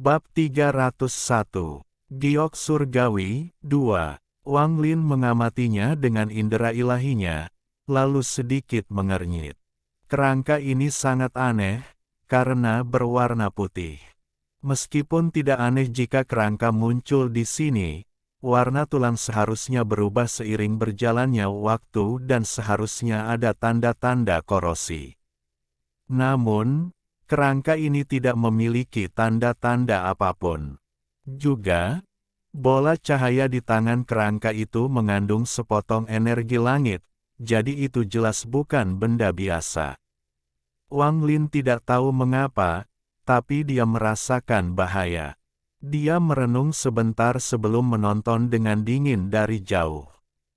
Bab 301. Giok Surgawi, 2. Wang Lin mengamatinya dengan indera ilahinya, lalu sedikit mengernyit. Kerangka ini sangat aneh, karena berwarna putih. Meskipun tidak aneh jika kerangka muncul di sini, warna tulang seharusnya berubah seiring berjalannya waktu dan seharusnya ada tanda-tanda korosi. Namun, kerangka ini tidak memiliki tanda-tanda apapun. Juga, bola cahaya di tangan kerangka itu mengandung sepotong energi langit, jadi itu jelas bukan benda biasa. Wang Lin tidak tahu mengapa, tapi dia merasakan bahaya. Dia merenung sebentar sebelum menonton dengan dingin dari jauh.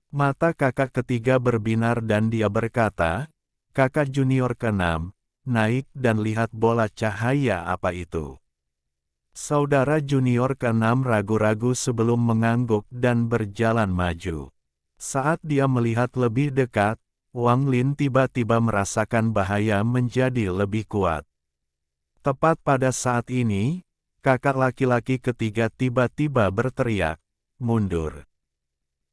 Mata kakak ketiga berbinar dan dia berkata, "Kakak junior ke-6, naik dan lihat bola cahaya apa itu." Saudara junior ke-6 ragu-ragu sebelum mengangguk dan berjalan maju. Saat dia melihat lebih dekat, Wang Lin tiba-tiba merasakan bahaya menjadi lebih kuat. Tepat pada saat ini, kakak laki-laki ketiga tiba-tiba berteriak, "Mundur!"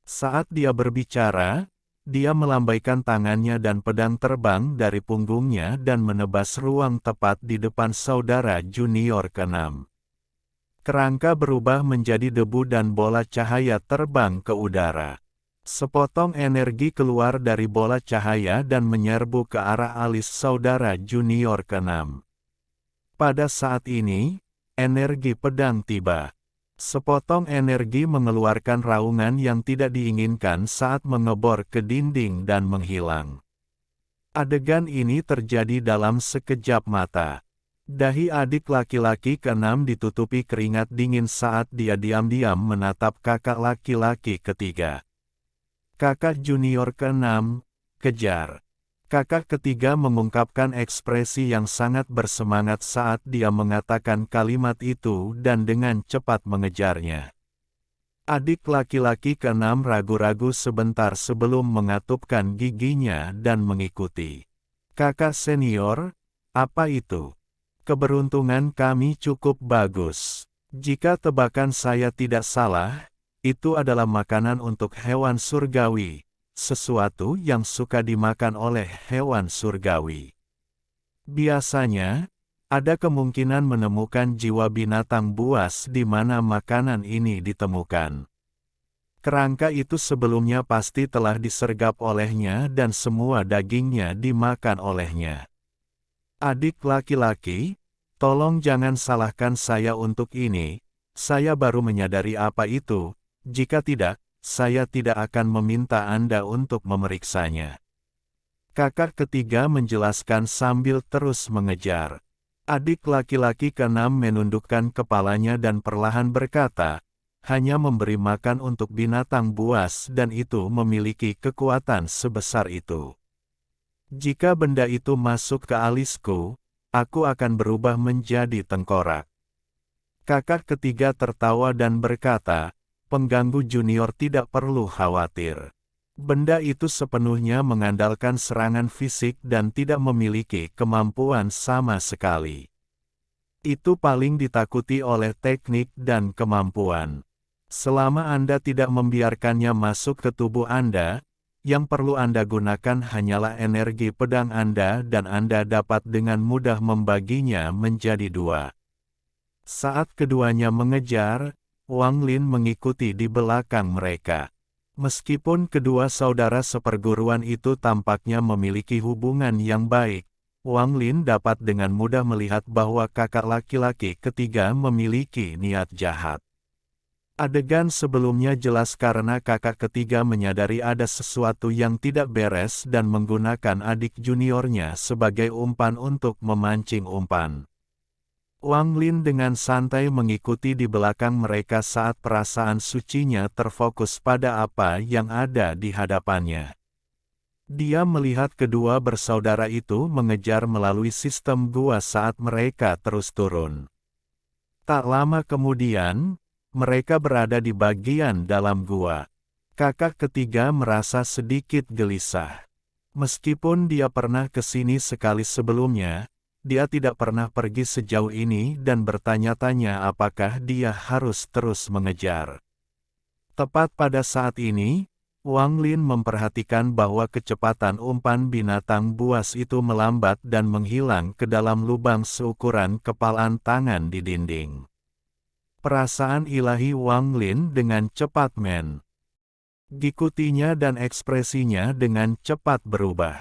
Saat dia berbicara, dia melambaikan tangannya dan pedang terbang dari punggungnya dan menebas ruang tepat di depan saudara junior ke-6. Kerangka berubah menjadi debu dan bola cahaya terbang ke udara. Sepotong energi keluar dari bola cahaya dan menyerbu ke arah alis saudara junior ke-6. Pada saat ini, energi pedang tiba. Sepotong energi mengeluarkan raungan yang tidak diinginkan saat mengebor ke dinding dan menghilang. Adegan ini terjadi dalam sekejap mata. Dahi adik laki-laki ke-6 ditutupi keringat dingin saat dia diam-diam menatap kakak laki-laki ketiga. Kakak junior ke-6, kejar. Kakak ketiga mengungkapkan ekspresi yang sangat bersemangat saat dia mengatakan kalimat itu dan dengan cepat mengejarnya. Adik laki-laki ke-6 ragu-ragu sebentar sebelum mengatupkan giginya dan mengikuti. Kakak senior, apa itu? Keberuntungan kami cukup bagus. Jika tebakan saya tidak salah, itu adalah makanan untuk hewan surgawi. Sesuatu yang suka dimakan oleh hewan surgawi. Biasanya, ada kemungkinan menemukan jiwa binatang buas di mana makanan ini ditemukan. Kerangka itu sebelumnya pasti telah disergap olehnya dan semua dagingnya dimakan olehnya. Adik laki-laki, tolong jangan salahkan saya untuk ini, saya baru menyadari apa itu, jika tidak, saya tidak akan meminta Anda untuk memeriksanya. Kakak ketiga menjelaskan sambil terus mengejar. Adik laki-laki ke-6 menundukkan kepalanya dan perlahan berkata, hanya memberi makan untuk binatang buas dan itu memiliki kekuatan sebesar itu. Jika benda itu masuk ke alisku, aku akan berubah menjadi tengkorak. Kakak ketiga tertawa dan berkata, pengganggu junior tidak perlu khawatir. Benda itu sepenuhnya mengandalkan serangan fisik dan tidak memiliki kemampuan sama sekali. Itu paling ditakuti oleh teknik dan kemampuan. Selama Anda tidak membiarkannya masuk ke tubuh Anda, yang perlu Anda gunakan hanyalah energi pedang Anda dan Anda dapat dengan mudah membaginya menjadi dua. Saat keduanya mengejar, Wang Lin mengikuti di belakang mereka. Meskipun kedua saudara seperguruan itu tampaknya memiliki hubungan yang baik, Wang Lin dapat dengan mudah melihat bahwa kakak laki-laki ketiga memiliki niat jahat. Adegan sebelumnya jelas karena kakak ketiga menyadari ada sesuatu yang tidak beres dan menggunakan adik juniornya sebagai umpan untuk memancing umpan. Wang Lin dengan santai mengikuti di belakang mereka saat perasaan sucinya terfokus pada apa yang ada di hadapannya. Dia melihat kedua bersaudara itu mengejar melalui sistem gua saat mereka terus turun. Tak lama kemudian, mereka berada di bagian dalam gua. Kakak ketiga merasa sedikit gelisah. Meskipun dia pernah ke sini sekali sebelumnya, dia tidak pernah pergi sejauh ini dan bertanya-tanya apakah dia harus terus mengejar. Tepat pada saat ini, Wang Lin memperhatikan bahwa kecepatan umpan binatang buas itu melambat dan menghilang ke dalam lubang seukuran kepalan tangan di dinding. Perasaan ilahi Wang Lin dengan cepat mengikutinya dan ekspresinya dengan cepat berubah.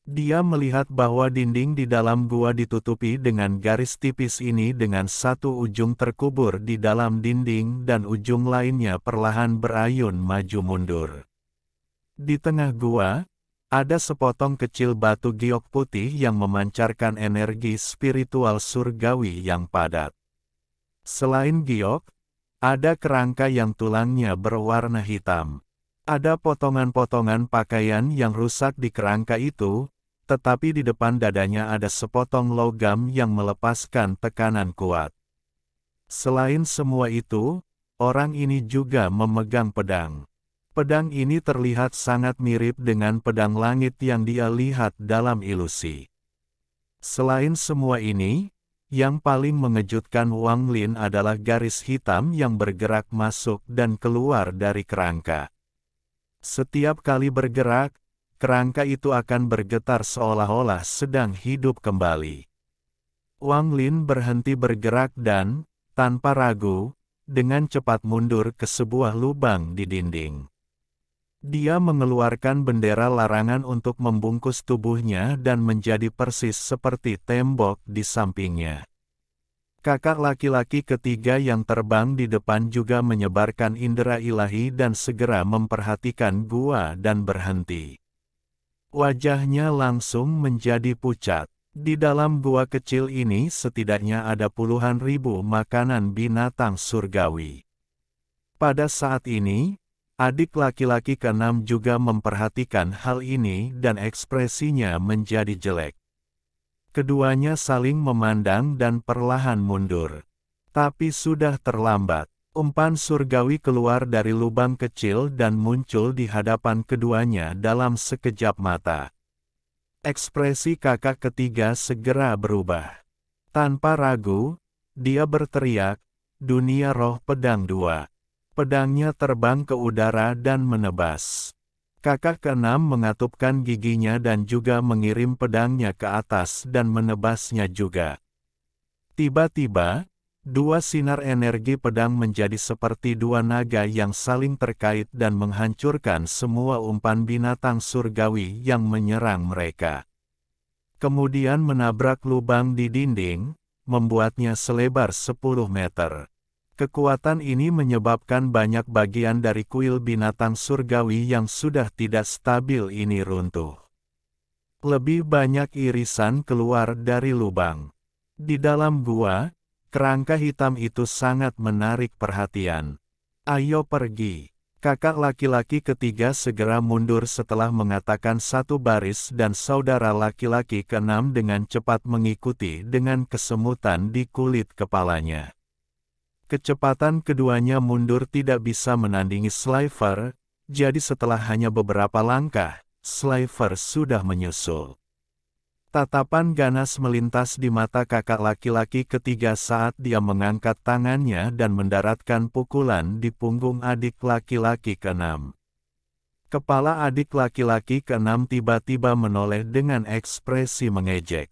Dia melihat bahwa dinding di dalam gua ditutupi dengan garis tipis ini dengan satu ujung terkubur di dalam dinding dan ujung lainnya perlahan berayun maju mundur. Di tengah gua, ada sepotong kecil batu giok putih yang memancarkan energi spiritual surgawi yang padat. Selain giok, ada kerangka yang tulangnya berwarna hitam. Ada potongan-potongan pakaian yang rusak di kerangka itu, tetapi di depan dadanya ada sepotong logam yang melepaskan tekanan kuat. Selain semua itu, orang ini juga memegang pedang. Pedang ini terlihat sangat mirip dengan pedang langit yang dia lihat dalam ilusi. Selain semua ini, yang paling mengejutkan Wang Lin adalah garis hitam yang bergerak masuk dan keluar dari kerangka. Setiap kali bergerak, kerangka itu akan bergetar seolah-olah sedang hidup kembali. Wang Lin berhenti bergerak dan, tanpa ragu, dengan cepat mundur ke sebuah lubang di dinding. Dia mengeluarkan bendera larangan untuk membungkus tubuhnya dan menjadi persis seperti tembok di sampingnya. Kakak laki-laki ketiga yang terbang di depan juga menyebarkan indera ilahi dan segera memperhatikan gua dan berhenti. Wajahnya langsung menjadi pucat. Di dalam gua kecil ini setidaknya ada puluhan ribu makanan binatang surgawi. Pada saat ini, adik laki-laki keenam juga memperhatikan hal ini dan ekspresinya menjadi jelek. Keduanya saling memandang dan perlahan mundur. Tapi sudah terlambat. Umpan surgawi keluar dari lubang kecil dan muncul di hadapan keduanya dalam sekejap mata. Ekspresi kakak ketiga segera berubah. Tanpa ragu, dia berteriak, "Dunia roh pedang 2." Pedangnya terbang ke udara dan menebas. Kakak keenam mengatupkan giginya dan juga mengirim pedangnya ke atas dan menebasnya juga. Tiba-tiba, dua sinar energi pedang menjadi seperti dua naga yang saling terkait dan menghancurkan semua umpan binatang surgawi yang menyerang mereka. Kemudian menabrak lubang di dinding, membuatnya selebar 10 meter. Kekuatan ini menyebabkan banyak bagian dari kuil binatang surgawi yang sudah tidak stabil ini runtuh. Lebih banyak irisan keluar dari lubang. Di dalam gua, kerangka hitam itu sangat menarik perhatian. "Ayo pergi." Kakak laki-laki ketiga segera mundur setelah mengatakan satu baris dan saudara laki-laki keenam dengan cepat mengikuti dengan kesemutan di kulit kepalanya. Kecepatan keduanya mundur tidak bisa menandingi Sliver, jadi setelah hanya beberapa langkah, Sliver sudah menyusul. Tatapan ganas melintas di mata kakak laki-laki ketiga saat dia mengangkat tangannya dan mendaratkan pukulan di punggung adik laki-laki keenam. Kepala adik laki-laki keenam tiba-tiba menoleh dengan ekspresi mengejek.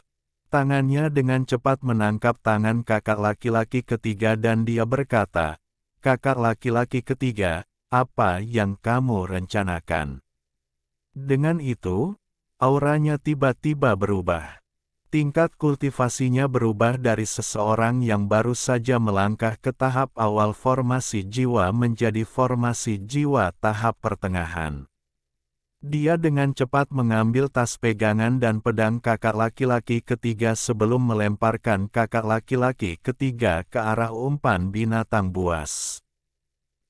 Tangannya dengan cepat menangkap tangan kakak laki-laki ketiga dan dia berkata, "Kakak laki-laki ketiga, apa yang kamu rencanakan?" Dengan itu, auranya tiba-tiba berubah. Tingkat kultivasinya berubah dari seseorang yang baru saja melangkah ke tahap awal formasi jiwa menjadi formasi jiwa tahap pertengahan. Dia dengan cepat mengambil tas pegangan dan pedang kakak laki-laki ketiga sebelum melemparkan kakak laki-laki ketiga ke arah umpan binatang buas.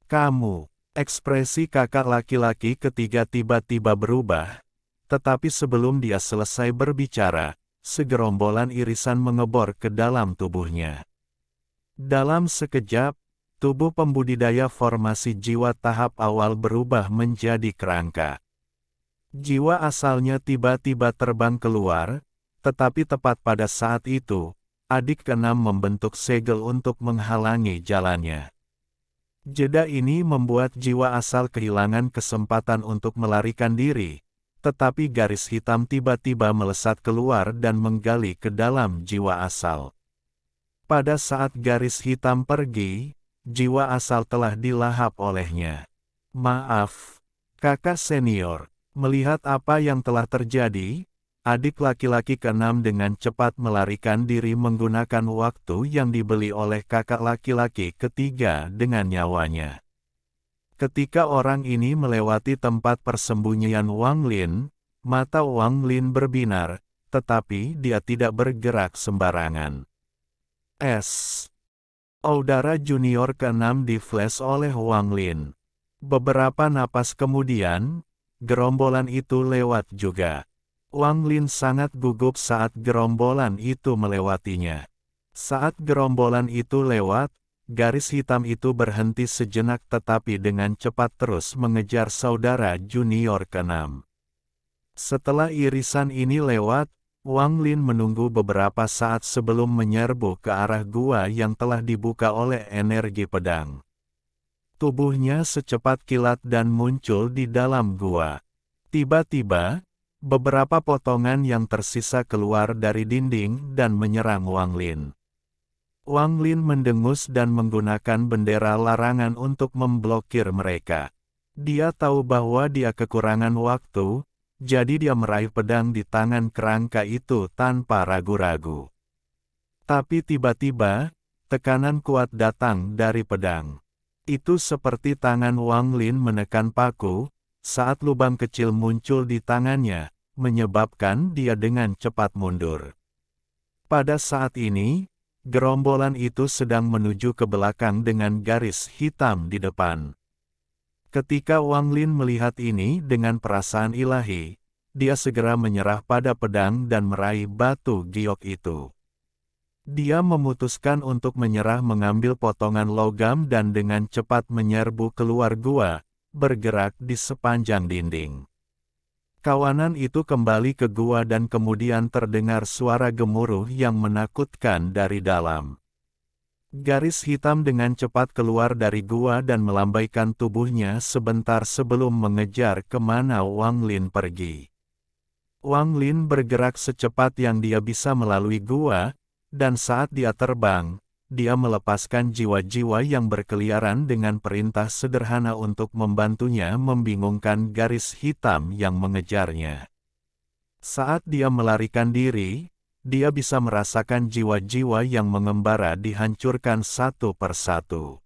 "Kamu!" Ekspresi kakak laki-laki ketiga tiba-tiba berubah. Tetapi sebelum dia selesai berbicara, segerombolan irisan mengebor ke dalam tubuhnya. Dalam sekejap, tubuh pembudidaya formasi jiwa tahap awal berubah menjadi kerangka. Jiwa asalnya tiba-tiba terbang keluar, Tetapi tepat pada saat itu, adik keenam membentuk segel untuk menghalangi jalannya. Jeda ini membuat jiwa asal kehilangan kesempatan untuk melarikan diri, tetapi garis hitam tiba-tiba melesat keluar dan menggali ke dalam jiwa asal. Pada saat garis hitam pergi, jiwa asal telah dilahap olehnya. Maaf, kakak senior, melihat apa yang telah terjadi, adik laki-laki keenam dengan cepat melarikan diri menggunakan waktu yang dibeli oleh kakak laki-laki ketiga dengan nyawanya. Ketika orang ini melewati tempat persembunyian Wang Lin, mata Wang Lin berbinar, tetapi dia tidak bergerak sembarangan. Saudara junior keenam di-flash oleh Wang Lin. Beberapa napas kemudian, gerombolan itu lewat juga. Wang Lin sangat gugup saat gerombolan itu melewatinya. Saat gerombolan itu lewat, garis hitam itu berhenti sejenak tetapi dengan cepat terus mengejar saudara junior keenam. Setelah irisan ini lewat, Wang Lin menunggu beberapa saat sebelum menyerbu ke arah gua yang telah dibuka oleh energi pedang. Tubuhnya secepat kilat dan muncul di dalam gua. Tiba-tiba, beberapa potongan yang tersisa keluar dari dinding dan menyerang Wang Lin. Wang Lin mendengus dan menggunakan bendera larangan untuk memblokir mereka. Dia tahu bahwa dia kekurangan waktu, jadi dia meraih pedang di tangan kerangka itu tanpa ragu-ragu. Tapi tiba-tiba, tekanan kuat datang dari pedang. Itu seperti tangan Wang Lin menekan paku, saat lubang kecil muncul di tangannya, menyebabkan dia dengan cepat mundur. Pada saat ini, gerombolan itu sedang menuju ke belakang dengan garis hitam di depan. Ketika Wang Lin melihat ini dengan perasaan ilahi, dia segera menyerah pada pedang dan meraih batu giok itu. Dia memutuskan untuk menyerah mengambil potongan logam dan dengan cepat menyerbu keluar gua, bergerak di sepanjang dinding. Kawanan itu kembali ke gua dan kemudian terdengar suara gemuruh yang menakutkan dari dalam. Garis hitam dengan cepat keluar dari gua dan melambaikan tubuhnya sebentar sebelum mengejar kemana Wang Lin pergi. Wang Lin bergerak secepat yang dia bisa melalui gua, dan saat dia terbang, dia melepaskan jiwa-jiwa yang berkeliaran dengan perintah sederhana untuk membantunya membingungkan garis hitam yang mengejarnya. Saat dia melarikan diri, dia bisa merasakan jiwa-jiwa yang mengembara dihancurkan satu persatu.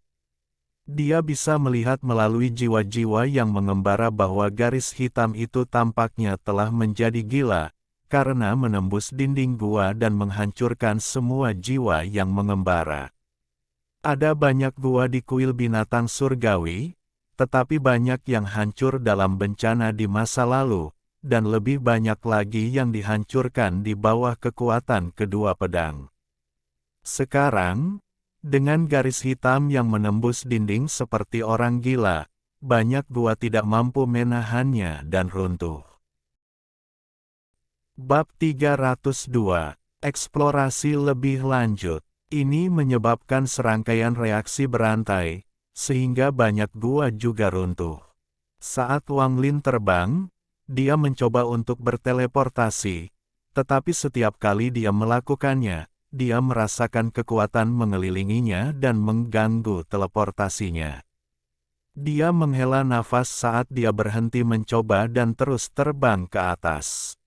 Dia bisa melihat melalui jiwa-jiwa yang mengembara bahwa garis hitam itu tampaknya telah menjadi gila, karena menembus dinding gua dan menghancurkan semua jiwa yang mengembara. Ada banyak gua di kuil binatang surgawi, tetapi banyak yang hancur dalam bencana di masa lalu, dan lebih banyak lagi yang dihancurkan di bawah kekuatan kedua pedang. Sekarang, dengan garis hitam yang menembus dinding seperti orang gila, banyak gua tidak mampu menahannya dan runtuh. Bab 302. Eksplorasi lebih lanjut. Ini menyebabkan serangkaian reaksi berantai, sehingga banyak gua juga runtuh. Saat Wang Lin terbang, dia mencoba untuk berteleportasi, tetapi setiap kali dia melakukannya, dia merasakan kekuatan mengelilinginya dan mengganggu teleportasinya. Dia menghela nafas saat dia berhenti mencoba dan terus terbang ke atas.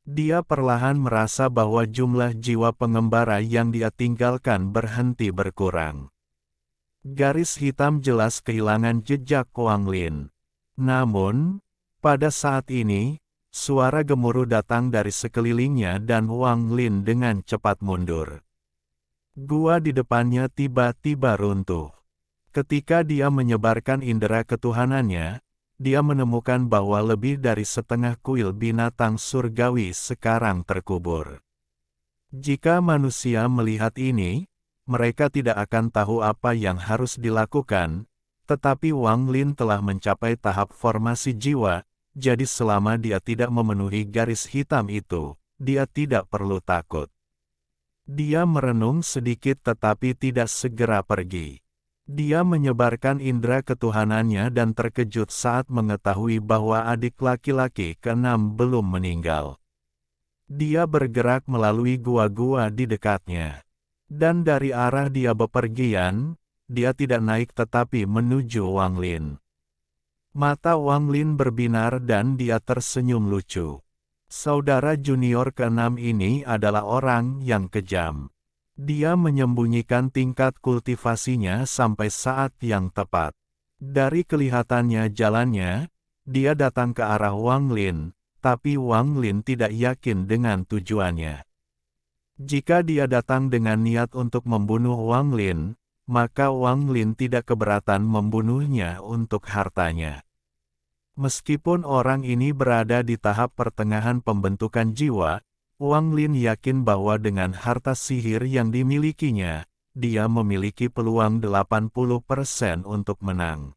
Dia perlahan merasa bahwa jumlah jiwa pengembara yang dia tinggalkan berhenti berkurang. Garis hitam jelas kehilangan jejak Wang Lin. Namun, pada saat ini, suara gemuruh datang dari sekelilingnya dan Wang Lin dengan cepat mundur. Gua di depannya tiba-tiba runtuh. Ketika dia menyebarkan indera ketuhanannya, dia menemukan bahwa lebih dari setengah kuil binatang surgawi sekarang terkubur. Jika manusia melihat ini, mereka tidak akan tahu apa yang harus dilakukan, tetapi Wang Lin telah mencapai tahap formasi jiwa, jadi selama dia tidak memenuhi garis hitam itu, dia tidak perlu takut. Dia merenung sedikit tetapi tidak segera pergi. Dia menyebarkan indera ketuhanannya dan terkejut saat mengetahui bahwa adik laki-laki keenam belum meninggal. Dia bergerak melalui gua-gua di dekatnya. Dan dari arah dia bepergian, dia tidak naik tetapi menuju Wang Lin. Mata Wang Lin berbinar dan dia tersenyum lucu. Saudara junior keenam ini adalah orang yang kejam. Dia menyembunyikan tingkat kultivasinya sampai saat yang tepat. Dari kelihatannya jalannya, dia datang ke arah Wang Lin, tapi Wang Lin tidak yakin dengan tujuannya. Jika dia datang dengan niat untuk membunuh Wang Lin, maka Wang Lin tidak keberatan membunuhnya untuk hartanya. Meskipun orang ini berada di tahap pertengahan pembentukan jiwa, Wang Lin yakin bahwa dengan harta sihir yang dimilikinya, dia memiliki peluang 80% untuk menang.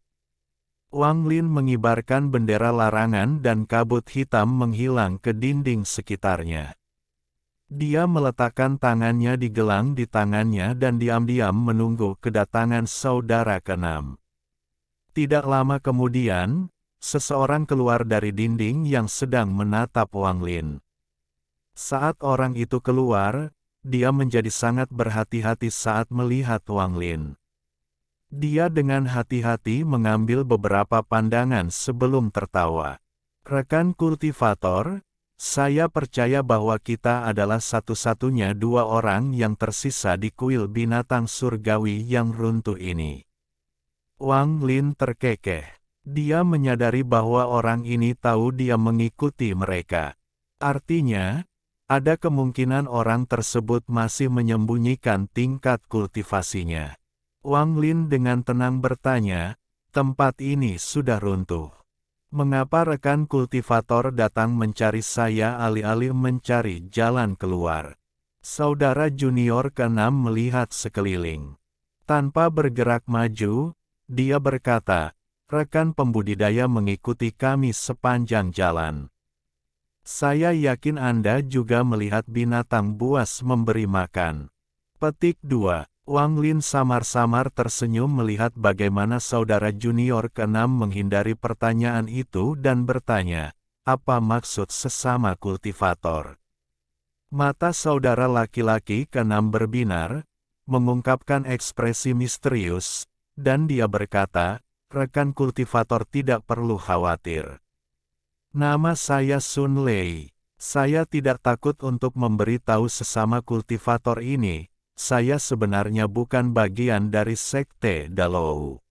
Wang Lin mengibarkan bendera larangan dan kabut hitam menghilang ke dinding sekitarnya. Dia meletakkan tangannya di gelang di tangannya dan diam-diam menunggu kedatangan saudara keenam. Tidak lama kemudian, seseorang keluar dari dinding yang sedang menatap Wang Lin. Saat orang itu keluar, dia menjadi sangat berhati-hati saat melihat Wang Lin. Dia dengan hati-hati mengambil beberapa pandangan sebelum tertawa. Rekan kultivator, saya percaya bahwa kita adalah satu-satunya dua orang yang tersisa di kuil binatang surgawi yang runtuh ini. Wang Lin terkekeh. Dia menyadari bahwa orang ini tahu dia mengikuti mereka. Artinya, ada kemungkinan orang tersebut masih menyembunyikan tingkat kultivasinya. Wang Lin dengan tenang bertanya, tempat ini sudah runtuh. Mengapa rekan kultivator datang mencari saya alih-alih mencari jalan keluar? Saudara junior keenam melihat sekeliling. Tanpa bergerak maju, dia berkata, rekan pembudidaya mengikuti kami sepanjang jalan. Saya yakin Anda juga melihat binatang buas memberi makan. Petik 2. Wang Lin samar-samar tersenyum melihat bagaimana saudara junior keenam menghindari pertanyaan itu dan bertanya, apa maksud sesama kultivator? Mata saudara laki-laki keenam berbinar, mengungkapkan ekspresi misterius, dan dia berkata, rekan kultivator tidak perlu khawatir. Nama saya Sun Lei. Saya tidak takut untuk memberitahu sesama kultivator ini, saya sebenarnya bukan bagian dari sekte Dalou.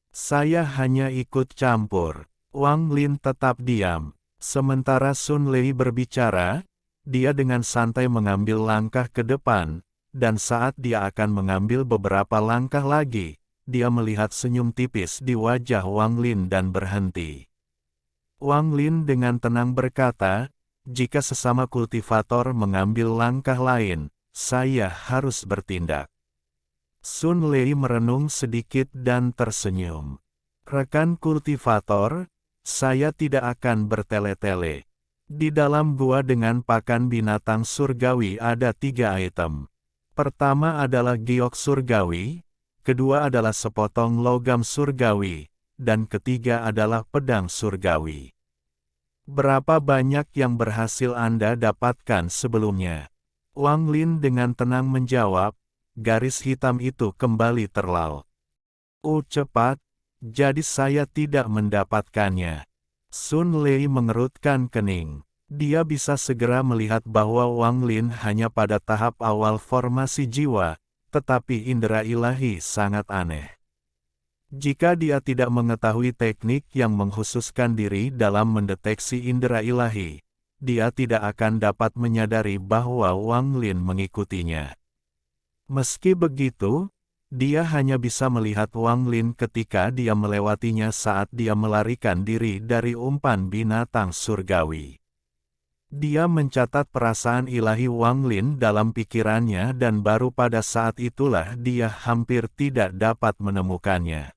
Saya hanya ikut campur. Wang Lin tetap diam. Sementara Sun Lei berbicara, dia dengan santai mengambil langkah ke depan, dan saat dia akan mengambil beberapa langkah lagi, dia melihat senyum tipis di wajah Wang Lin dan berhenti. Wang Lin dengan tenang berkata, jika sesama kultivator mengambil langkah lain, saya harus bertindak. Sun Lei merenung sedikit dan tersenyum. Rekan kultivator, saya tidak akan bertele-tele. Di dalam gua dengan pakan binatang surgawi ada 3 item. Pertama adalah giok surgawi, kedua adalah sepotong logam surgawi, dan ketiga adalah pedang surgawi. Berapa banyak yang berhasil Anda dapatkan sebelumnya? Wang Lin dengan tenang menjawab, garis hitam itu kembali terlalu cepat, jadi saya tidak mendapatkannya. Sun Lei mengerutkan kening. Dia bisa segera melihat bahwa Wang Lin hanya pada tahap awal formasi jiwa, tetapi indera ilahi sangat aneh. Jika dia tidak mengetahui teknik yang menghususkan diri dalam mendeteksi indera ilahi, dia tidak akan dapat menyadari bahwa Wang Lin mengikutinya. Meski begitu, dia hanya bisa melihat Wang Lin ketika dia melewatinya saat dia melarikan diri dari umpan binatang surgawi. Dia mencatat perasaan ilahi Wang Lin dalam pikirannya dan baru pada saat itulah dia hampir tidak dapat menemukannya.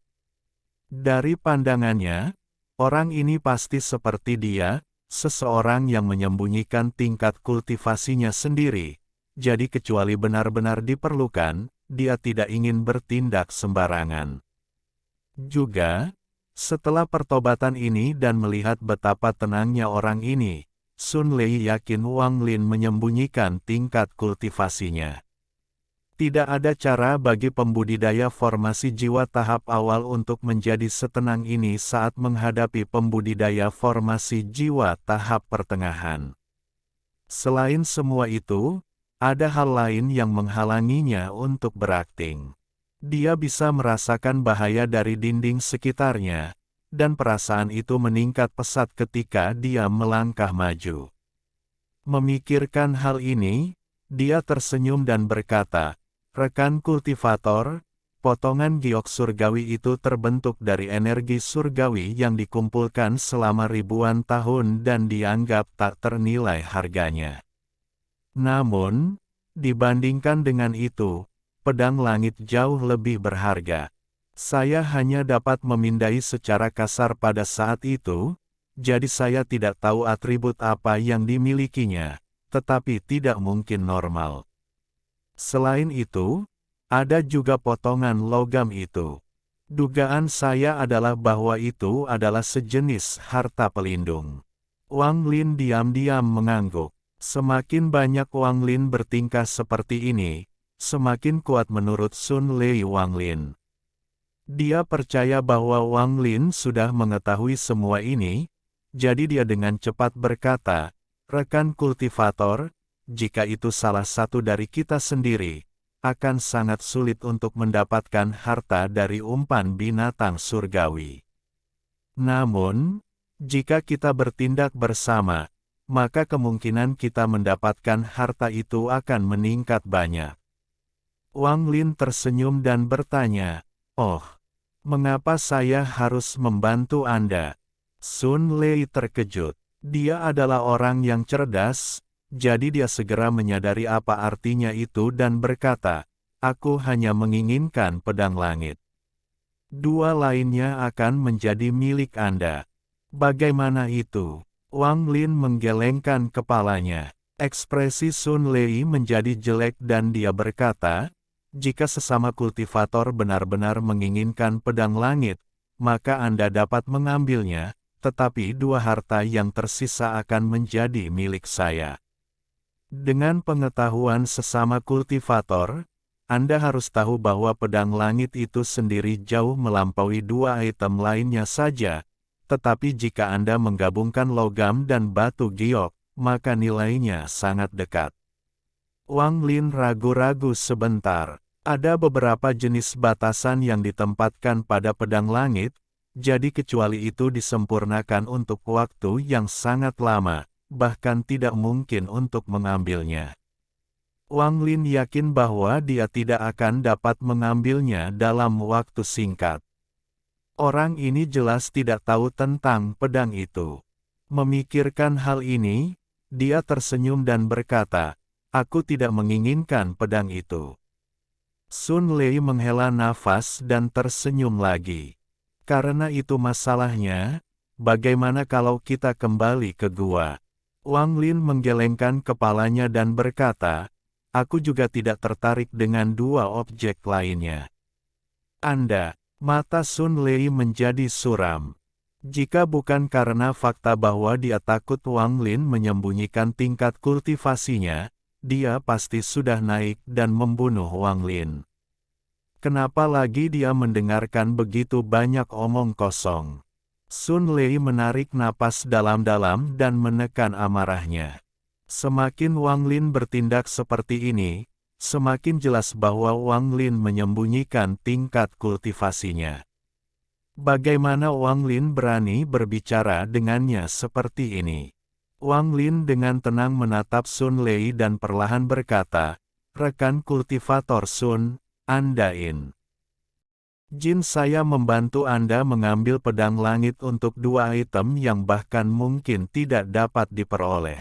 Dari pandangannya, orang ini pasti seperti dia, seseorang yang menyembunyikan tingkat kultivasinya sendiri, jadi kecuali benar-benar diperlukan, dia tidak ingin bertindak sembarangan. Juga, setelah pertobatan ini dan melihat betapa tenangnya orang ini, Sun Lei yakin Wang Lin menyembunyikan tingkat kultivasinya. Tidak ada cara bagi pembudidaya formasi jiwa tahap awal untuk menjadi setenang ini saat menghadapi pembudidaya formasi jiwa tahap pertengahan. Selain semua itu, ada hal lain yang menghalanginya untuk berakting. Dia bisa merasakan bahaya dari dinding sekitarnya, dan perasaan itu meningkat pesat ketika dia melangkah maju. Memikirkan hal ini, dia tersenyum dan berkata, "Rekan kultivator, potongan giok surgawi itu terbentuk dari energi surgawi yang dikumpulkan selama ribuan tahun dan dianggap tak ternilai harganya. Namun, dibandingkan dengan itu, pedang langit jauh lebih berharga. Saya hanya dapat memindai secara kasar pada saat itu, jadi saya tidak tahu atribut apa yang dimilikinya, tetapi tidak mungkin normal. Selain itu, ada juga potongan logam itu. Dugaan saya adalah bahwa itu adalah sejenis harta pelindung." Wang Lin diam-diam mengangguk. Semakin banyak Wang Lin bertingkah seperti ini, semakin kuat menurut Sun Lei Wang Lin. Dia percaya bahwa Wang Lin sudah mengetahui semua ini, jadi dia dengan cepat berkata, "Rekan kultivator, jika itu salah satu dari kita sendiri, akan sangat sulit untuk mendapatkan harta dari umpan binatang surgawi. Namun, jika kita bertindak bersama, maka kemungkinan kita mendapatkan harta itu akan meningkat banyak." Wang Lin tersenyum dan bertanya, "Oh, mengapa saya harus membantu Anda?" Sun Lei terkejut. Dia adalah orang yang cerdas, jadi dia segera menyadari apa artinya itu dan berkata, "Aku hanya menginginkan pedang langit. Dua lainnya akan menjadi milik Anda." "Bagaimana itu?" Wang Lin menggelengkan kepalanya. Ekspresi Sun Lei menjadi jelek dan dia berkata, "Jika sesama kultivator benar-benar menginginkan pedang langit, maka Anda dapat mengambilnya, tetapi dua harta yang tersisa akan menjadi milik saya." Dengan pengetahuan sesama kultivator, Anda harus tahu bahwa pedang langit itu sendiri jauh melampaui dua item lainnya saja, tetapi jika Anda menggabungkan logam dan batu giok, maka nilainya sangat dekat. Wang Lin ragu-ragu sebentar. Ada beberapa jenis batasan yang ditempatkan pada pedang langit, jadi kecuali itu disempurnakan untuk waktu yang sangat lama, bahkan tidak mungkin untuk mengambilnya. Wang Lin yakin bahwa dia tidak akan dapat mengambilnya dalam waktu singkat. Orang ini jelas tidak tahu tentang pedang itu. Memikirkan hal ini, dia tersenyum dan berkata, "Aku tidak menginginkan pedang itu." Sun Lei menghela nafas dan tersenyum lagi. "Karena itu masalahnya, bagaimana kalau kita kembali ke gua?" Wang Lin menggelengkan kepalanya dan berkata, "Aku juga tidak tertarik dengan dua objek lainnya." "Anda..." Mata Sun Lei menjadi suram. Jika bukan karena fakta bahwa dia takut Wang Lin menyembunyikan tingkat kultivasinya, dia pasti sudah naik dan membunuh Wang Lin. Kenapa lagi dia mendengarkan begitu banyak omong kosong? Sun Lei menarik napas dalam-dalam dan menekan amarahnya. Semakin Wang Lin bertindak seperti ini, semakin jelas bahwa Wang Lin menyembunyikan tingkat kultivasinya. Bagaimana Wang Lin berani berbicara dengannya seperti ini? Wang Lin dengan tenang menatap Sun Lei dan perlahan berkata, "Rekan kultivator Sun, Anda Jin saya membantu Anda mengambil pedang langit untuk dua item yang bahkan mungkin tidak dapat diperoleh.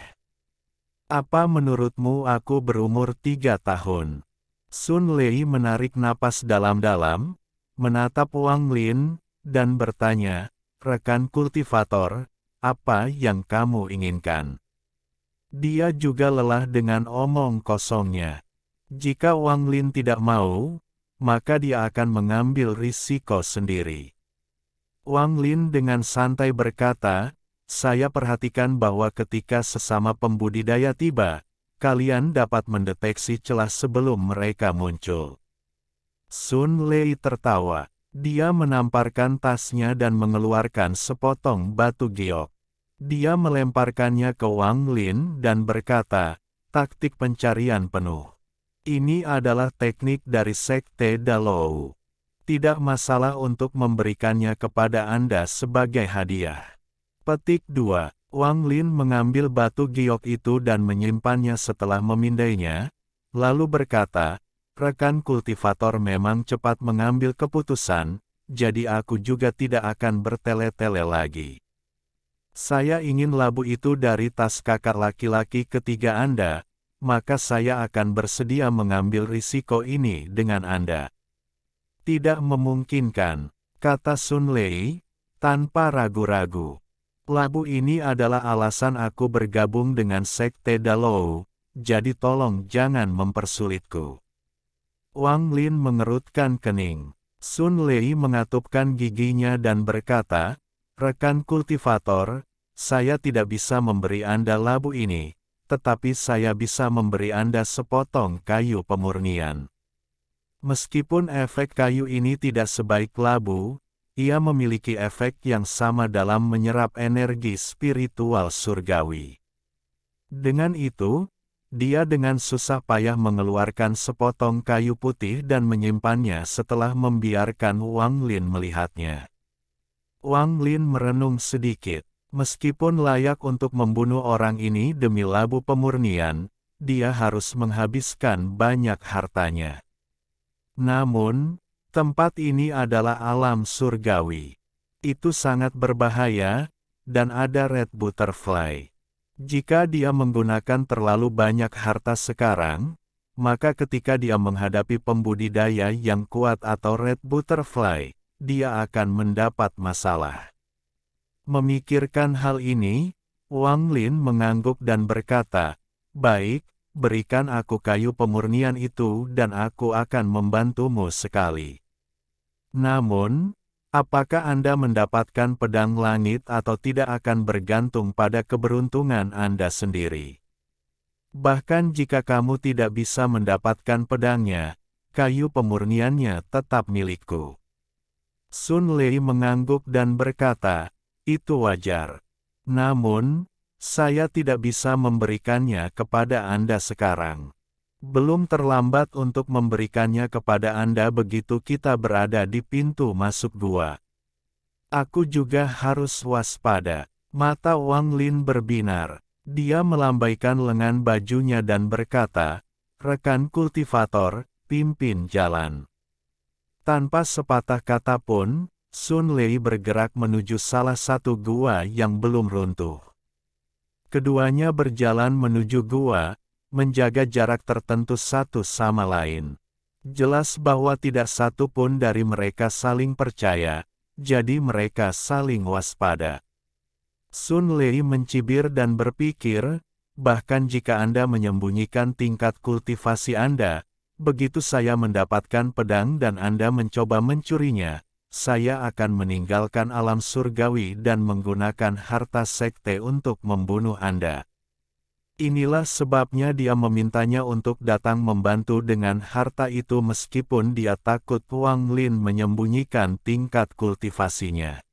Apa menurutmu aku berumur 3 tahun?" Sun Lei menarik napas dalam-dalam, menatap Wang Lin, dan bertanya, "Rekan kultivator, apa yang kamu inginkan?" Dia juga lelah dengan omong kosongnya. Jika Wang Lin tidak mau, maka dia akan mengambil risiko sendiri. Wang Lin dengan santai berkata, "Saya perhatikan bahwa ketika sesama pembudidaya tiba, kalian dapat mendeteksi celah sebelum mereka muncul." Sun Lei tertawa. Dia menamparkan tasnya dan mengeluarkan sepotong batu giok. Dia melemparkannya ke Wang Lin dan berkata, "Taktik pencarian penuh. Ini adalah teknik dari Sekte Dalou. Tidak masalah untuk memberikannya kepada Anda sebagai hadiah." Petik 2. Wang Lin mengambil batu giok itu dan menyimpannya setelah memindainya, lalu berkata, "Rekan kultivator memang cepat mengambil keputusan, jadi aku juga tidak akan bertele-tele lagi. Saya ingin labu itu dari tas kakak laki-laki ketiga Anda, maka saya akan bersedia mengambil risiko ini dengan Anda." "Tidak memungkinkan," kata Sun Lei, tanpa ragu-ragu. "Labu ini adalah alasan aku bergabung dengan Sekte Dalou, jadi tolong jangan mempersulitku." Wang Lin mengerutkan kening. Sun Lei mengatupkan giginya dan berkata, "Rekan kultivator, saya tidak bisa memberi Anda labu ini, tetapi saya bisa memberi Anda sepotong kayu pemurnian. Meskipun efek kayu ini tidak sebaik labu, ia memiliki efek yang sama dalam menyerap energi spiritual surgawi." Dengan itu, dia dengan susah payah mengeluarkan sepotong kayu putih dan menyimpannya setelah membiarkan Wang Lin melihatnya. Wang Lin merenung sedikit. Meskipun layak untuk membunuh orang ini demi labu pemurnian, dia harus menghabiskan banyak hartanya. Namun, tempat ini adalah alam surgawi. Itu sangat berbahaya, dan ada red butterfly. Jika dia menggunakan terlalu banyak harta sekarang, maka ketika dia menghadapi pembudidaya yang kuat atau red butterfly, dia akan mendapat masalah. Memikirkan hal ini, Wang Lin mengangguk dan berkata, "Baik, berikan aku kayu pemurnian itu dan aku akan membantumu sekali. Namun, apakah Anda mendapatkan pedang langit atau tidak akan bergantung pada keberuntungan Anda sendiri. Bahkan jika kamu tidak bisa mendapatkan pedangnya, kayu pemurniannya tetap milikku." Sun Lei mengangguk dan berkata, "Itu wajar. Namun, saya tidak bisa memberikannya kepada Anda sekarang. Belum terlambat untuk memberikannya kepada Anda begitu kita berada di pintu masuk gua. Aku juga harus waspada." Mata Wang Lin berbinar. Dia melambaikan lengan bajunya dan berkata, "Rekan kultivator, pimpin jalan." Tanpa sepatah kata pun, Sun Lei bergerak menuju salah satu gua yang belum runtuh. Keduanya berjalan menuju gua, menjaga jarak tertentu satu sama lain. Jelas bahwa tidak satu pun dari mereka saling percaya, jadi mereka saling waspada. Sun Lei mencibir dan berpikir, bahkan jika Anda menyembunyikan tingkat kultivasi Anda, begitu saya mendapatkan pedang dan Anda mencoba mencurinya, saya akan meninggalkan alam surgawi dan menggunakan harta sekte untuk membunuh Anda. Inilah sebabnya dia memintanya untuk datang membantu dengan harta itu meskipun dia takut Wang Lin menyembunyikan tingkat kultivasinya.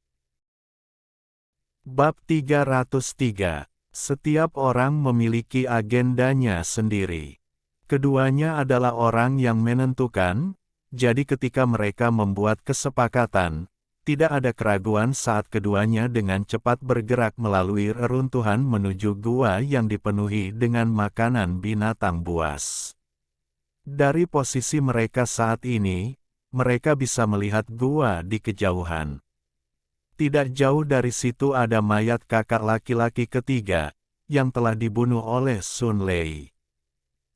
Bab 303. Setiap orang memiliki agendanya sendiri. Keduanya adalah orang yang menentukan, jadi ketika mereka membuat kesepakatan, tidak ada keraguan saat keduanya dengan cepat bergerak melalui reruntuhan menuju gua yang dipenuhi dengan makanan binatang buas. Dari posisi mereka saat ini, mereka bisa melihat gua di kejauhan. Tidak jauh dari situ ada mayat kakak laki-laki ketiga, yang telah dibunuh oleh Sun Lei.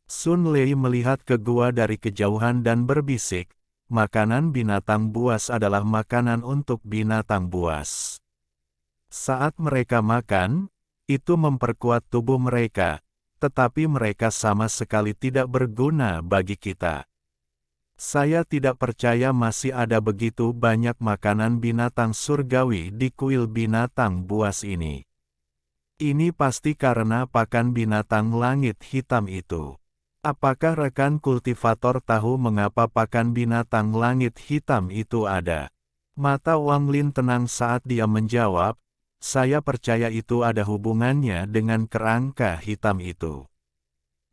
Sun Lei melihat ke gua dari kejauhan dan berbisik, "Makanan binatang buas adalah makanan untuk binatang buas." Saat mereka makan, itu memperkuat tubuh mereka, tetapi mereka sama sekali tidak berguna bagi kita. Saya tidak percaya masih ada begitu banyak makanan binatang surgawi di kuil binatang buas ini. Ini pasti karena pakan binatang langit hitam itu. Apakah rekan kultivator tahu mengapa pakan binatang langit hitam itu ada? Mata Wang Lin tenang saat dia menjawab, saya percaya itu ada hubungannya dengan kerangka hitam itu.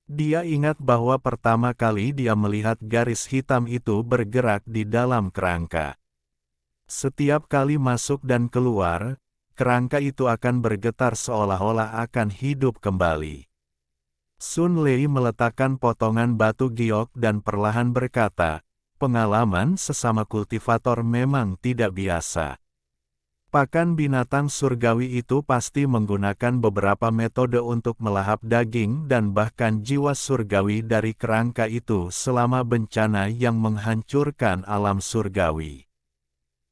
Dia ingat bahwa pertama kali dia melihat garis hitam itu bergerak di dalam kerangka. Setiap kali masuk dan keluar, kerangka itu akan bergetar seolah-olah akan hidup kembali. Sun Lei meletakkan potongan batu giok dan perlahan berkata, pengalaman sesama kultivator memang tidak biasa. Pakan binatang surgawi itu pasti menggunakan beberapa metode untuk melahap daging dan bahkan jiwa surgawi dari kerangka itu selama bencana yang menghancurkan alam surgawi.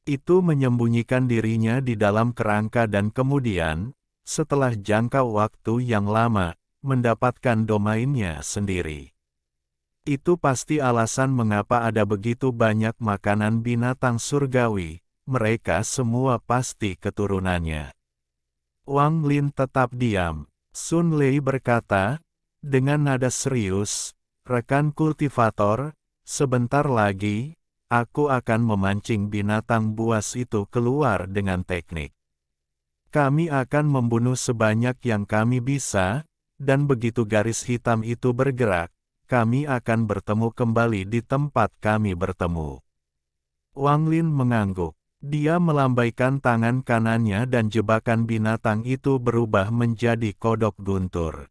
Itu menyembunyikan dirinya di dalam kerangka dan kemudian, setelah jangka waktu yang lama, mendapatkan domainnya sendiri. Itu pasti alasan mengapa ada begitu banyak makanan binatang surgawi, mereka semua pasti keturunannya. Wang Lin tetap diam. Sun Lei berkata, dengan nada serius, rekan kultivator, sebentar lagi, aku akan memancing binatang buas itu keluar dengan teknik. Kami akan membunuh sebanyak yang kami bisa, dan begitu garis hitam itu bergerak, kami akan bertemu kembali di tempat kami bertemu. Wang Lin mengangguk. Dia melambaikan tangan kanannya dan jebakan binatang itu berubah menjadi kodok guntur.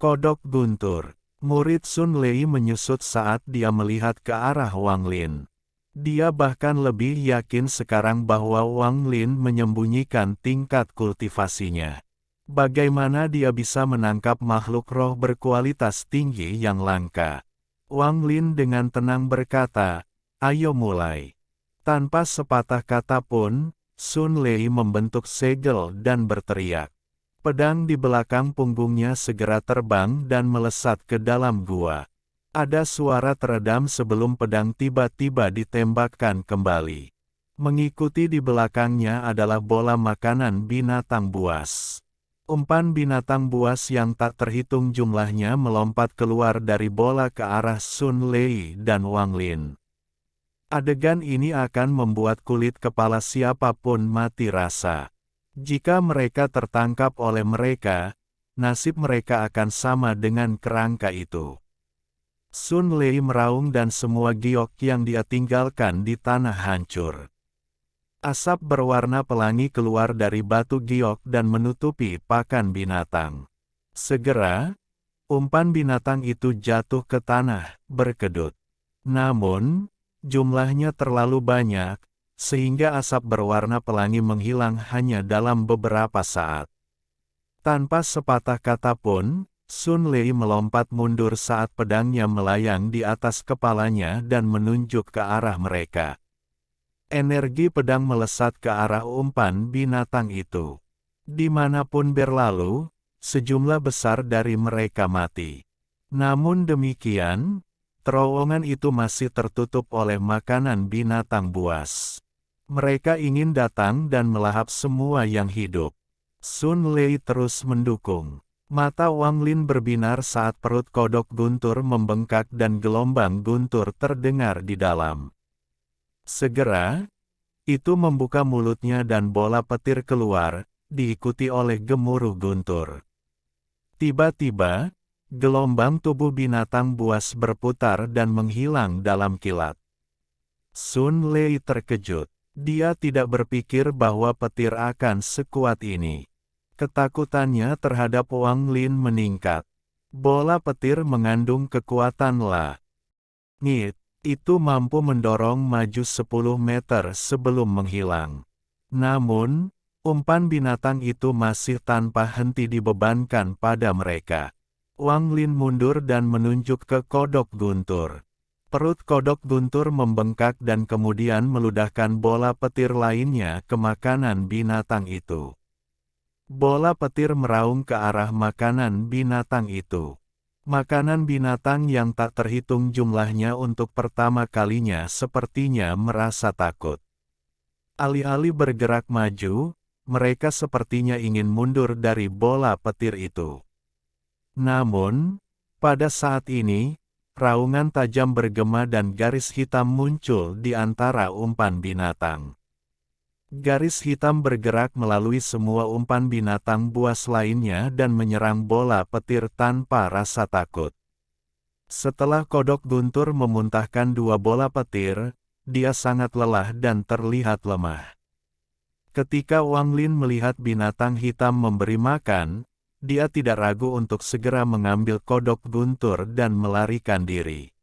Kodok guntur. Murid Sun Lei menyusut saat dia melihat ke arah Wang Lin. Dia bahkan lebih yakin sekarang bahwa Wang Lin menyembunyikan tingkat kultivasinya. Bagaimana dia bisa menangkap makhluk roh berkualitas tinggi yang langka? Wang Lin dengan tenang berkata, ayo mulai. Tanpa sepatah kata pun, Sun Lei membentuk segel dan berteriak. Pedang di belakang punggungnya segera terbang dan melesat ke dalam gua. Ada suara teredam sebelum pedang tiba-tiba ditembakkan kembali. Mengikuti di belakangnya adalah bola makanan binatang buas. Umpan binatang buas yang tak terhitung jumlahnya melompat keluar dari bola ke arah Sun Lei dan Wang Lin. Adegan ini akan membuat kulit kepala siapapun mati rasa. Jika mereka tertangkap oleh mereka, nasib mereka akan sama dengan kerangka itu. Sun Lei meraung dan semua giok yang dia tinggalkan di tanah hancur. Asap berwarna pelangi keluar dari batu giok dan menutupi pakan binatang. Segera, umpan binatang itu jatuh ke tanah, berkedut. Namun, jumlahnya terlalu banyak, sehingga asap berwarna pelangi menghilang hanya dalam beberapa saat. Tanpa sepatah kata pun, Sun Lei melompat mundur saat pedangnya melayang di atas kepalanya dan menunjuk ke arah mereka. Energi pedang melesat ke arah umpan binatang itu. Dimanapun berlalu, sejumlah besar dari mereka mati. Namun demikian, terowongan itu masih tertutup oleh makanan binatang buas. Mereka ingin datang dan melahap semua yang hidup. Sun Lei terus mendukung. Mata Wang Lin berbinar saat perut kodok guntur membengkak dan gelombang guntur terdengar di dalam. Segera, itu membuka mulutnya dan bola petir keluar, diikuti oleh gemuruh guntur. Tiba-tiba, gelombang tubuh binatang buas berputar dan menghilang dalam kilat. Sun Lei terkejut. Dia tidak berpikir bahwa petir akan sekuat ini. Ketakutannya terhadap Wang Lin meningkat. Bola petir mengandung kekuatan langit. Itu mampu mendorong maju 10 meter sebelum menghilang. Namun, umpan binatang itu masih tanpa henti dibebankan pada mereka. Wang Lin mundur dan menunjuk ke kodok guntur. Perut kodok guntur membengkak dan kemudian meludahkan bola petir lainnya ke makanan binatang itu. Bola petir meraung ke arah makanan binatang itu. Makanan binatang yang tak terhitung jumlahnya untuk pertama kalinya sepertinya merasa takut. Alih-alih bergerak maju, mereka sepertinya ingin mundur dari bola petir itu. Namun, pada saat ini, raungan tajam bergema dan garis hitam muncul di antara umpan binatang. Garis hitam bergerak melalui semua umpan binatang buas lainnya dan menyerang bola petir tanpa rasa takut. Setelah kodok guntur memuntahkan 2 bola petir, dia sangat lelah dan terlihat lemah. Ketika Wang Lin melihat binatang hitam memberi makan, dia tidak ragu untuk segera mengambil kodok guntur dan melarikan diri.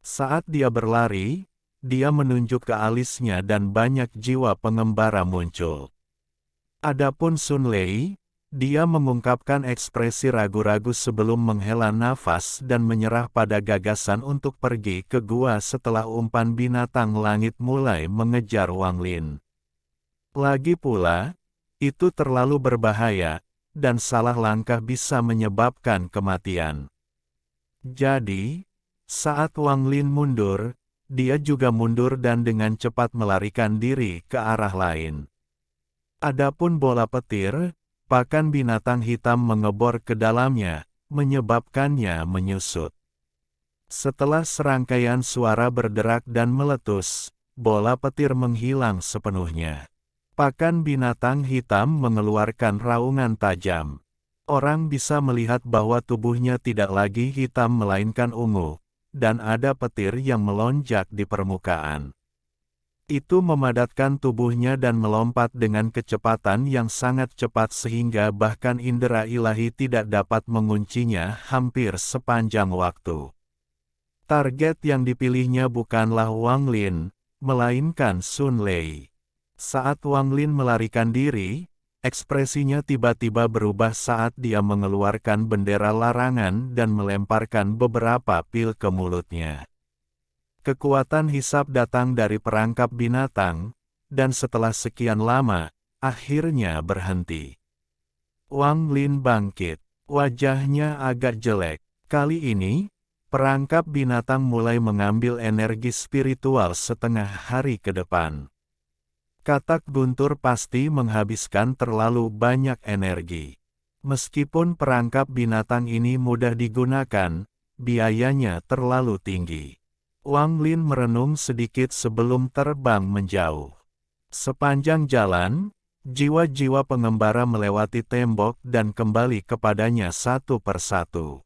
Saat dia berlari, dia menunjuk ke alisnya dan banyak jiwa pengembara muncul. Adapun Sun Lei, dia mengungkapkan ekspresi ragu-ragu sebelum menghela nafas dan menyerah pada gagasan untuk pergi ke gua setelah umpan binatang langit mulai mengejar Wang Lin. Lagi pula, itu terlalu berbahaya, dan salah langkah bisa menyebabkan kematian. Jadi, saat Wang Lin mundur, dia juga mundur dan dengan cepat melarikan diri ke arah lain. Adapun bola petir, pakan binatang hitam mengebor ke dalamnya, menyebabkannya menyusut. Setelah serangkaian suara berderak dan meletus, bola petir menghilang sepenuhnya. Pakan binatang hitam mengeluarkan raungan tajam. Orang bisa melihat bahwa tubuhnya tidak lagi hitam melainkan ungu, dan ada petir yang melonjak di permukaan. Itu memadatkan tubuhnya dan melompat dengan kecepatan yang sangat cepat sehingga bahkan indera ilahi tidak dapat menguncinya hampir sepanjang waktu. Target yang dipilihnya bukanlah Wang Lin, melainkan Sun Lei. Saat Wang Lin melarikan diri, ekspresinya tiba-tiba berubah saat dia mengeluarkan bendera larangan dan melemparkan beberapa pil ke mulutnya. Kekuatan hisap datang dari perangkap binatang, dan setelah sekian lama, akhirnya berhenti. Wang Lin bangkit, wajahnya agak jelek. Kali ini, perangkap binatang mulai mengambil energi spiritual setengah hari ke depan. Katak guntur pasti menghabiskan terlalu banyak energi. Meskipun perangkap binatang ini mudah digunakan, biayanya terlalu tinggi. Wang Lin merenung sedikit sebelum terbang menjauh. Sepanjang jalan, jiwa-jiwa pengembara melewati tembok dan kembali kepadanya satu persatu.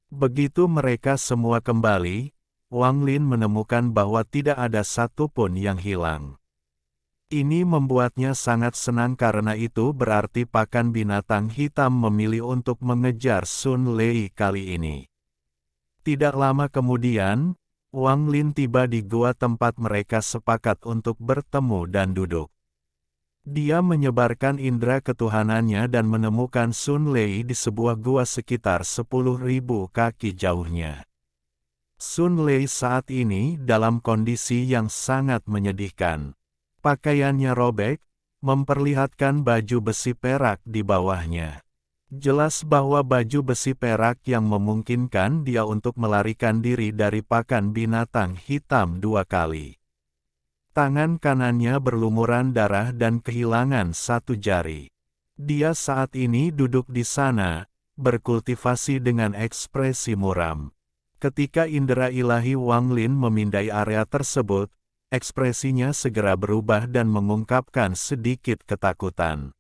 Begitu mereka semua kembali, Wang Lin menemukan bahwa tidak ada satupun yang hilang. Ini membuatnya sangat senang karena itu berarti pakan binatang hitam memilih untuk mengejar Sun Lei kali ini. Tidak lama kemudian, Wang Lin tiba di gua tempat mereka sepakat untuk bertemu dan duduk. Dia menyebarkan indera ketuhanannya dan menemukan Sun Lei di sebuah gua sekitar 10.000 kaki jauhnya. Sun Lei saat ini dalam kondisi yang sangat menyedihkan. Pakaiannya robek, memperlihatkan baju besi perak di bawahnya. Jelas bahwa baju besi perak yang memungkinkan dia untuk melarikan diri dari pakan binatang hitam 2 kali. Tangan kanannya berlumuran darah dan kehilangan 1 jari. Dia saat ini duduk di sana, berkultivasi dengan ekspresi muram. Ketika indera ilahi Wang Lin memindai area tersebut, ekspresinya segera berubah dan mengungkapkan sedikit ketakutan.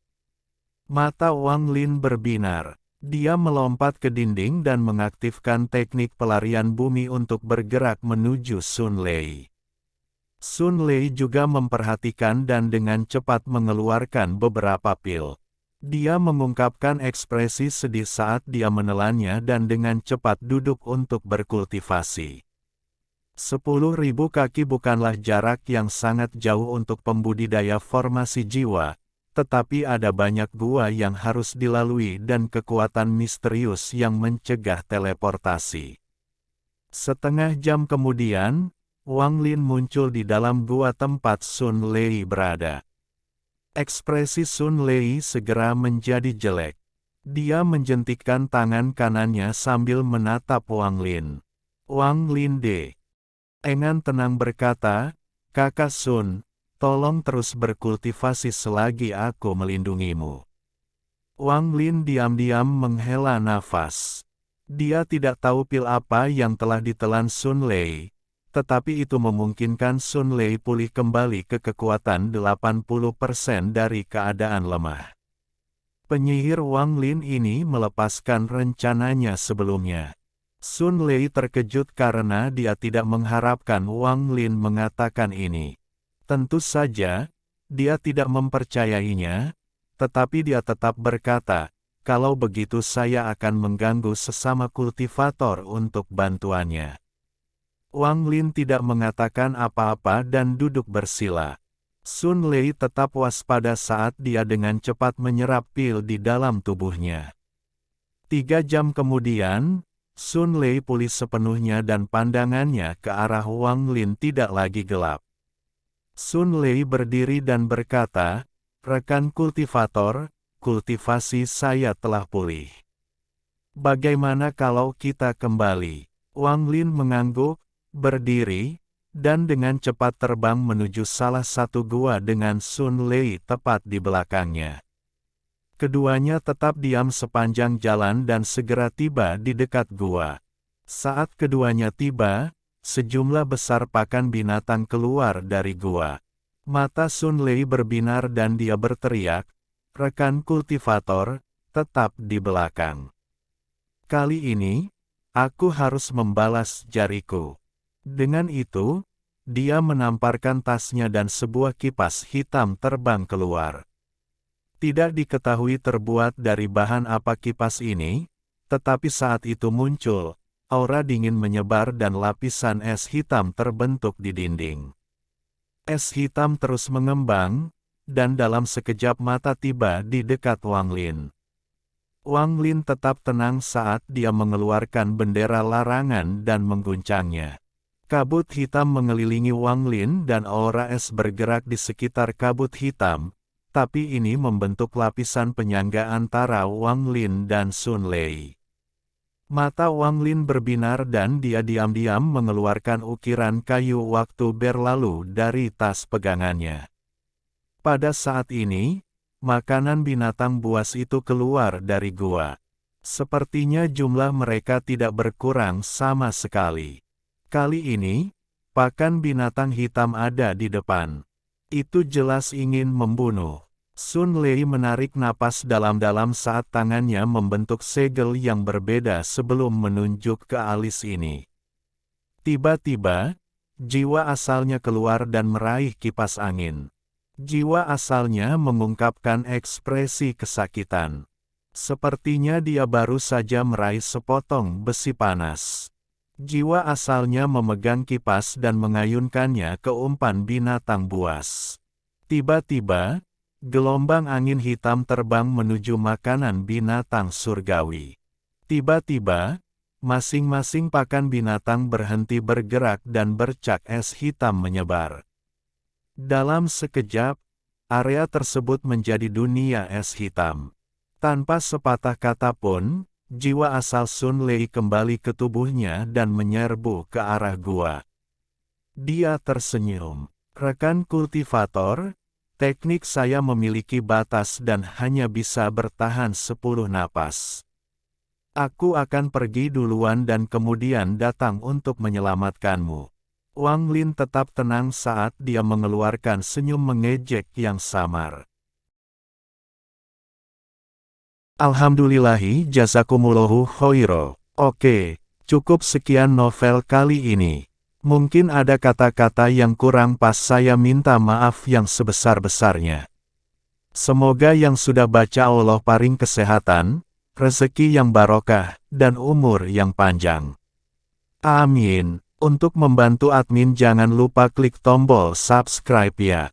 Mata Wang Lin berbinar. Dia melompat ke dinding dan mengaktifkan teknik pelarian bumi untuk bergerak menuju Sun Lei. Sun Lei juga memperhatikan dan dengan cepat mengeluarkan beberapa pil. Dia mengungkapkan ekspresi sedih saat dia menelannya dan dengan cepat duduk untuk berkultivasi. 10.000 kaki bukanlah jarak yang sangat jauh untuk pembudidaya formasi jiwa, tetapi ada banyak gua yang harus dilalui dan kekuatan misterius yang mencegah teleportasi. Setengah jam kemudian, Wang Lin muncul di dalam gua tempat Sun Lei berada. Ekspresi Sun Lei segera menjadi jelek. Dia menjentikkan tangan kanannya sambil menatap Wang Lin. Wang Lin dengan tenang berkata, "Kakak Sun, tolong terus berkultivasi selagi aku melindungimu." Wang Lin diam-diam menghela nafas. Dia tidak tahu pil apa yang telah ditelan Sun Lei, tetapi itu memungkinkan Sun Lei pulih kembali ke kekuatan 80% dari keadaan lemah. Penyihir Wang Lin ini melepaskan rencananya sebelumnya. Sun Lei terkejut karena dia tidak mengharapkan Wang Lin mengatakan ini. Tentu saja, dia tidak mempercayainya, tetapi dia tetap berkata, "Kalau begitu saya akan mengganggu sesama kultivator untuk bantuannya." Wang Lin tidak mengatakan apa-apa dan duduk bersila. Sun Lei tetap waspada saat dia dengan cepat menyerap pil di dalam tubuhnya. 3 jam kemudian, Sun Lei pulih sepenuhnya dan pandangannya ke arah Wang Lin tidak lagi gelap. Sun Lei berdiri dan berkata, "Rekan kultivator, kultivasi saya telah pulih. Bagaimana kalau kita kembali?" Wang Lin mengangguk, berdiri, dan dengan cepat terbang menuju salah satu gua dengan Sun Lei tepat di belakangnya. Keduanya tetap diam sepanjang jalan dan segera tiba di dekat gua. Saat keduanya tiba, sejumlah besar pakan binatang keluar dari gua. Mata Sun Lei berbinar dan dia berteriak, "Rekan kultivator, tetap di belakang. Kali ini, aku harus membalas jariku." Dengan itu, dia menamparkan tasnya dan sebuah kipas hitam terbang keluar. Tidak diketahui terbuat dari bahan apa kipas ini, tetapi saat itu muncul, aura dingin menyebar dan lapisan es hitam terbentuk di dinding. Es hitam terus mengembang, dan dalam sekejap mata tiba di dekat Wang Lin. Wang Lin tetap tenang saat dia mengeluarkan bendera larangan dan mengguncangnya. Kabut hitam mengelilingi Wang Lin dan aura es bergerak di sekitar kabut hitam, tapi ini membentuk lapisan penyangga antara Wang Lin dan Sun Lei. Mata Wang Lin berbinar dan dia diam-diam mengeluarkan ukiran kayu waktu berlalu dari tas pegangannya. Pada saat ini, makanan binatang buas itu keluar dari gua. Sepertinya jumlah mereka tidak berkurang sama sekali. Kali ini, pakan binatang hitam ada di depan. Itu jelas ingin membunuh. Sun Lei menarik napas dalam-dalam saat tangannya membentuk segel yang berbeda sebelum menunjuk ke alis ini. Tiba-tiba, jiwa asalnya keluar dan meraih kipas angin. Jiwa asalnya mengungkapkan ekspresi kesakitan. Sepertinya dia baru saja meraih sepotong besi panas. Jiwa asalnya memegang kipas dan mengayunkannya ke umpan binatang buas. Tiba-tiba, gelombang angin hitam terbang menuju makanan binatang surgawi. Tiba-tiba, masing-masing pakan binatang berhenti bergerak dan bercak es hitam menyebar. Dalam sekejap, area tersebut menjadi dunia es hitam. Tanpa sepatah kata pun, jiwa asal Sun Lei kembali ke tubuhnya dan menyerbu ke arah gua. Dia tersenyum. "Rekan kultivator, teknik saya memiliki batas dan hanya bisa bertahan 10 napas. Aku akan pergi duluan dan kemudian datang untuk menyelamatkanmu." Wang Lin tetap tenang saat dia mengeluarkan senyum mengejek yang samar. Alhamdulillahi jazakumullahu khoiro. Oke, cukup sekian novel kali ini. Mungkin ada kata-kata yang kurang pas, saya minta maaf yang sebesar-besarnya. Semoga yang sudah baca Allah paring kesehatan, rezeki yang barokah, dan umur yang panjang. Amin. Untuk membantu admin jangan lupa klik tombol subscribe ya.